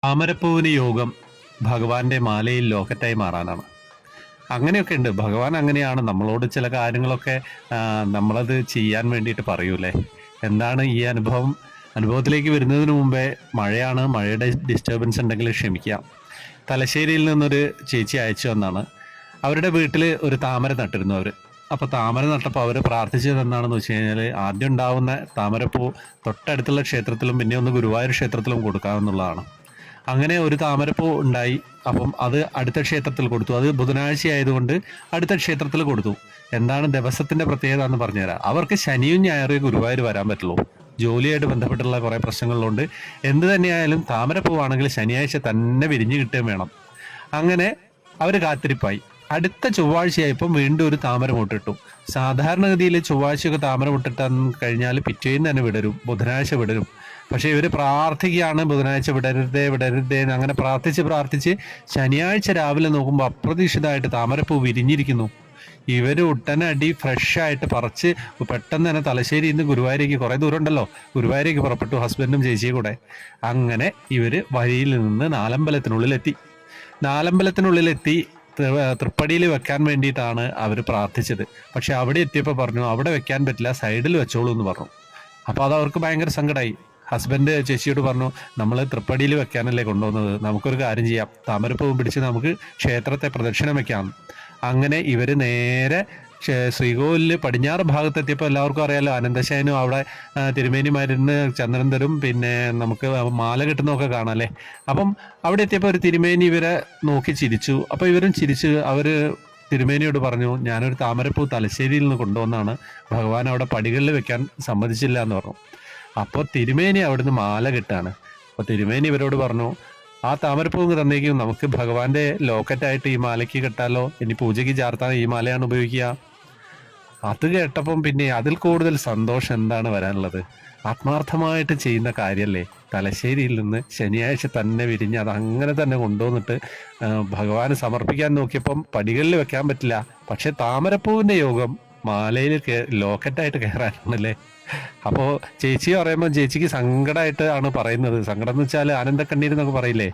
താമരപ്പൂവിന് യോഗം ഭഗവാന്റെ മാലയിൽ ലോക്കറ്റായി മാറാനാണ്. അങ്ങനെയൊക്കെ ഉണ്ട്. ഭഗവാൻ അങ്ങനെയാണ് നമ്മളോട് ചില കാര്യങ്ങളൊക്കെ നമ്മളത് ചെയ്യാൻ വേണ്ടിയിട്ട് പറയൂലേ. എന്താണ് ഈ അനുഭവത്തിലേക്ക് വരുന്നതിന് മുമ്പേ മഴയാണ്, മഴയുടെ ഡിസ്റ്റർബൻസ് ഉണ്ടെങ്കിൽ ക്ഷമിക്കാം. തലശ്ശേരിയിൽ നിന്നൊരു ചേച്ചി അയച്ചു വന്നാണ്. അവരുടെ വീട്ടിൽ ഒരു താമര നട്ടിരുന്നു അവർ. അപ്പോൾ താമര നട്ടപ്പോൾ അവർ പ്രാർത്ഥിച്ചത് എന്താണെന്ന് വെച്ച് കഴിഞ്ഞാൽ, ആദ്യം ഉണ്ടാവുന്ന താമരപ്പൂ തൊട്ടടുത്തുള്ള ക്ഷേത്രത്തിലും പിന്നെ ഒന്ന് ഗുരുവായൂർ ക്ഷേത്രത്തിലും കൊടുക്കാമെന്നുള്ളതാണ്. അങ്ങനെ ഒരു താമരപ്പൂ ഉണ്ടായി. അപ്പം അത് അടുത്ത ക്ഷേത്രത്തിൽ കൊടുത്തു. അത് ബുധനാഴ്ച ആയതുകൊണ്ട് അടുത്ത ക്ഷേത്രത്തിൽ കൊടുത്തു. എന്താണ് ദിവസത്തിന്റെ പ്രത്യേകത എന്ന് പറഞ്ഞുതരാം. അവർക്ക് ശനിയും ഞായറും ഗുരുവായൂർ വരാൻ പറ്റുള്ളൂ. ജോലിയായിട്ട് ബന്ധപ്പെട്ടുള്ള കുറേ പ്രശ്നങ്ങളിലുണ്ട്. എന്ത് തന്നെയായാലും താമരപ്പൂവാണെങ്കിൽ ശനിയാഴ്ച തന്നെ വിരിഞ്ഞു കിട്ടുകയും വേണം. അങ്ങനെ അവർ കാത്തിരിപ്പായി. അടുത്ത ചൊവ്വാഴ്ചയായപ്പം വീണ്ടും ഒരു താമര മുട്ടിട്ടു. സാധാരണഗതിയിൽ ചൊവ്വാഴ്ചയൊക്കെ താമര മുട്ടിട്ടാൻ കഴിഞ്ഞാൽ പിറ്റേന്ന് തന്നെ വിടരും, ബുധനാഴ്ച വിടരും. പക്ഷെ ഇവർ പ്രാർത്ഥിക്കുകയാണ്, ബുധനാഴ്ച വിടരുതേ വിടരുതേ അങ്ങനെ പ്രാർത്ഥിച്ച് ശനിയാഴ്ച രാവിലെ നോക്കുമ്പോൾ അപ്രതീക്ഷിതമായിട്ട് താമരപ്പൂ വിരിഞ്ഞിരിക്കുന്നു. ഇവർ ഉടനടി ഫ്രഷായിട്ട് പറിച്ച് പെട്ടെന്ന് തന്നെ തലശ്ശേരിയിൽ നിന്ന് ഗുരുവായൂരേക്ക്, കുറേ ദൂരം ഉണ്ടല്ലോ, ഗുരുവായൂരേക്ക് പുറപ്പെട്ടു, ഹസ്ബൻഡും ചേച്ചിയും കൂടെ. അങ്ങനെ ഇവർ വഴിയിൽ നിന്ന് നാലമ്പലത്തിനുള്ളിലെത്തി തൃപ്പടിയിൽ വെക്കാൻ വേണ്ടിയിട്ടാണ് അവർ പ്രാർത്ഥിച്ചത്. പക്ഷെ അവിടെ എത്തിയപ്പോൾ പറഞ്ഞു അവിടെ വെക്കാൻ പറ്റില്ല, സൈഡിൽ വെച്ചോളൂ എന്ന് പറഞ്ഞു. അപ്പോൾ അത് അവർക്ക് ഭയങ്കര സങ്കടമായി. ഹസ്ബൻഡ് ചേച്ചിയോട് പറഞ്ഞു, നമ്മൾ തൃപ്പടിയിൽ വെക്കാനല്ലേ കൊണ്ടുവന്നത്, നമുക്കൊരു കാര്യം ചെയ്യാം, താമരപ്പൂവും പിടിച്ച് നമുക്ക് ക്ഷേത്രത്തെ പ്രദക്ഷിണം വെക്കാം. അങ്ങനെ ഇവർ നേരെ ശ്രീകോവിലിൽ പടിഞ്ഞാറ് ഭാഗത്തെത്തിയപ്പോൾ എല്ലാവർക്കും അറിയാലോ, അനന്തശയനും അവിടെ തിരുമേനിമാരിന്ന് ചന്ദ്രൻ തരും, പിന്നെ നമുക്ക് മാല കിട്ടുന്നതൊക്കെ കാണാമല്ലേ. അപ്പം അവിടെ എത്തിയപ്പോൾ ഒരു തിരുമേനി ഇവരെ നോക്കി ചിരിച്ചു. അപ്പോൾ ഇവരും ചിരിച്ച് അവർ തിരുമേനിയോട് പറഞ്ഞു, ഞാനൊരു താമരപ്പൂ തലശ്ശേരിയിൽ നിന്ന് കൊണ്ടുവന്നാണ്, ഭഗവാൻ അവിടെ പടികളിൽ വെക്കാൻ സമ്മതിച്ചില്ല എന്ന് പറഞ്ഞു. അപ്പോൾ തിരുമേനി അവിടുന്ന് മാല കിട്ടാണ്. അപ്പോൾ തിരുമേനി ഇവരോട് പറഞ്ഞു, ആ താമരപ്പൂ തന്നേക്കും, നമുക്ക് ഭഗവാന്റെ ലോക്കറ്റായിട്ട് ഈ മാലയ്ക്ക് കെട്ടാലോ, ഇനി പൂജയ്ക്ക് ചാർത്താൻ ഈ മാലയാണ് ഉപയോഗിക്കുക. അത് കേട്ടപ്പം പിന്നെ അതിൽ കൂടുതൽ സന്തോഷം എന്താണ് വരാനുള്ളത്. ആത്മാർത്ഥമായിട്ട് ചെയ്യുന്ന കാര്യമല്ലേ. തലശ്ശേരിയിൽ നിന്ന് ശനിയാഴ്ച തന്നെ വിരിഞ്ഞ് അത് അങ്ങനെ തന്നെ കൊണ്ടുവന്നിട്ട് ഭഗവാന് സമർപ്പിക്കാൻ നോക്കിയപ്പം പടികളിൽ വെക്കാൻ പറ്റില്ല. പക്ഷെ താമരപ്പൂവിന്റെ യോഗം മാലയിൽ ലോക്കറ്റായിട്ട് കയറാനാണല്ലേ. അപ്പോൾ ചേച്ചി പറയുമ്പോൾ ചേച്ചിക്ക് സങ്കടമായിട്ട് ആണ് പറയുന്നത്. സങ്കടം എന്ന് വെച്ചാൽ ആനന്ദക്കണ്ണീരെന്നൊക്കെ പറയില്ലേ.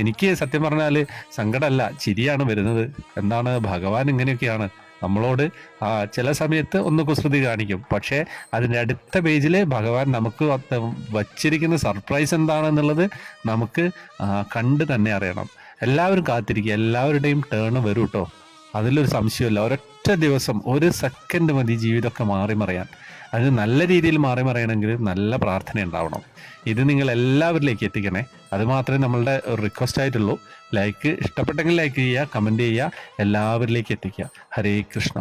എനിക്ക് സത്യം പറഞ്ഞാൽ സങ്കടമല്ല, ചിരിയാണ് വരുന്നത്. എന്താണ്, ഭഗവാൻ ഇങ്ങനെയൊക്കെയാണ് നമ്മളോട്. ചില സമയത്ത് ഒന്ന് കുസൃതി കാണിക്കും, പക്ഷേ അതിൻ്റെ അടുത്ത പേജിൽ ഭഗവാൻ നമുക്ക് വച്ചിരിക്കുന്ന സർപ്രൈസ് എന്താണെന്നുള്ളത് നമുക്ക് കണ്ട് തന്നെ അറിയണം. എല്ലാവരും കാത്തിരിക്കുക, എല്ലാവരുടെയും ടേൺ വരും കേട്ടോ, അതിലൊരു സംശയമില്ല. ഒരൊറ്റ ദിവസം, ഒരു സെക്കൻഡ് മതി ജീവിതമൊക്കെ മാറി മറിയാൻ. അത് നല്ല രീതിയിൽ മാറി മറിയണമെങ്കിൽ നല്ല പ്രാർത്ഥന ഉണ്ടാവണം. ഇത് നിങ്ങൾ എല്ലാവരിലേക്ക് എത്തിക്കണേ. അത് മാത്രമേ നമ്മളുടെ റിക്വസ്റ്റ് ആയിട്ടുള്ളൂ. ഇഷ്ടപ്പെട്ടെങ്കിൽ ലൈക്ക് ചെയ്യുക, കമൻറ്റ് ചെയ്യുക, എല്ലാവരിലേക്ക് എത്തിക്കുക. ഹരേ കൃഷ്ണ.